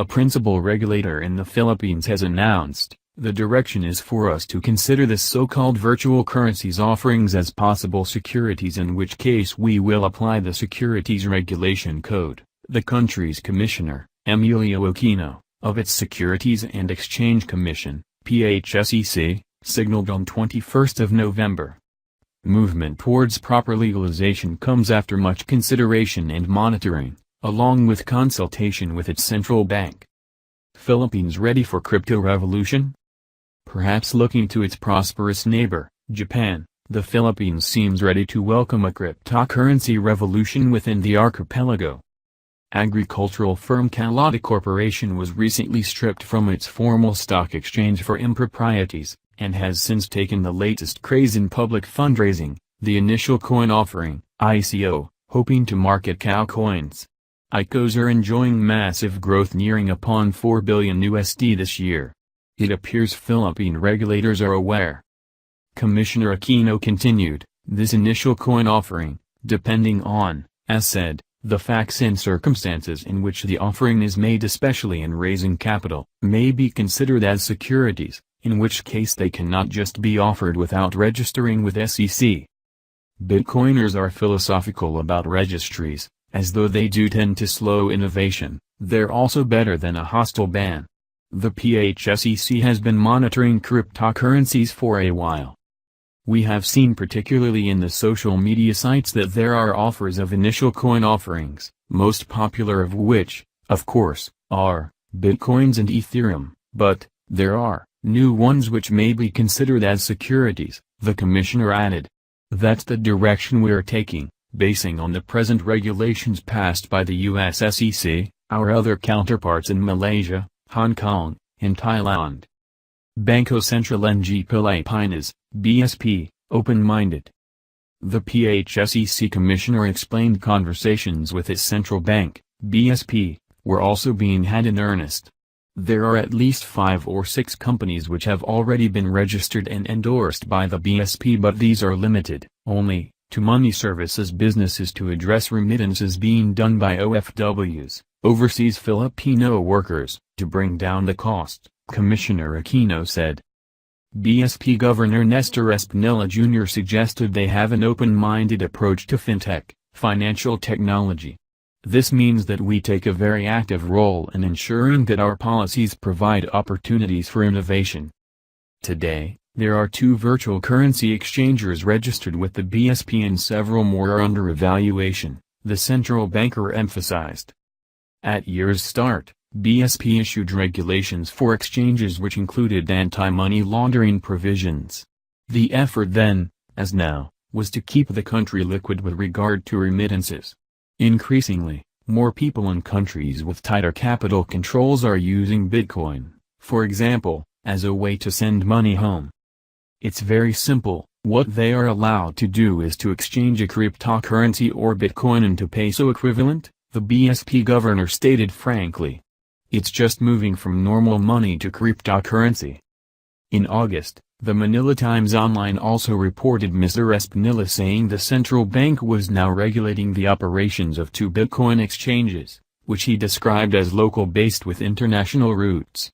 a principal regulator in the Philippines, has announced, the direction is for us to consider the so-called virtual currencies offerings as possible securities, in which case we will apply the Securities Regulation Code. The country's commissioner, Emilio Aquino, of its Securities and Exchange Commission, PhSEC, signaled on 21st of November. Movement towards proper legalization comes after much consideration and monitoring, along with consultation with its central bank. Philippines ready for crypto revolution? Perhaps looking to its prosperous neighbor, Japan, the Philippines seems ready to welcome a cryptocurrency revolution within the archipelago. Agricultural firm Calata Corporation was recently stripped from its formal stock exchange for improprieties, and has since taken the latest craze in public fundraising, the initial coin offering, ICO, hoping to market cow coins. ICOs are enjoying massive growth, nearing upon $4 billion this year. It appears Philippine regulators are aware. Commissioner Aquino continued, this initial coin offering, depending on, as said, the facts and circumstances in which the offering is made, especially in raising capital, may be considered as securities, in which case they cannot just be offered without registering with SEC. Bitcoiners are philosophical about registries, as though they do tend to slow innovation. They're also better than a hostile ban. The PhSEC has been monitoring cryptocurrencies for a while. We have seen, particularly in the social media sites, that there are offers of initial coin offerings, most popular of which, of course, are Bitcoins and Ethereum, but there are new ones which may be considered as securities, the commissioner added. That's the direction we're taking, basing on the present regulations passed by the US SEC, our other counterparts in Malaysia, Hong Kong, and Thailand. Bangko Sentral ng Pilipinas, BSP, open-minded. The PhSEC commissioner explained conversations with its central bank, BSP, were also being had in earnest. There are at least 5 or 6 companies which have already been registered and endorsed by the BSP, but these are limited, only, to money services businesses to address remittances being done by OFWs, overseas Filipino workers, to bring down the cost, Commissioner Aquino said. BSP Governor Nestor Espinilla Jr. suggested they have an open-minded approach to fintech, financial technology. This means that we take a very active role in ensuring that our policies provide opportunities for innovation. Today, there are 2 virtual currency exchangers registered with the BSP and several more are under evaluation, the central banker emphasized. At year's start, BSP issued regulations for exchanges which included anti-money laundering provisions. The effort then, as now, was to keep the country liquid with regard to remittances. Increasingly, more people in countries with tighter capital controls are using Bitcoin, for example, as a way to send money home. It's very simple. What they are allowed to do is to exchange a cryptocurrency or Bitcoin into peso equivalent, the BSP governor stated frankly. It's just moving from normal money to cryptocurrency. In August, the Manila Times Online also reported Mr. Espinilla saying the central bank was now regulating the operations of 2 Bitcoin exchanges, which he described as local-based with international roots.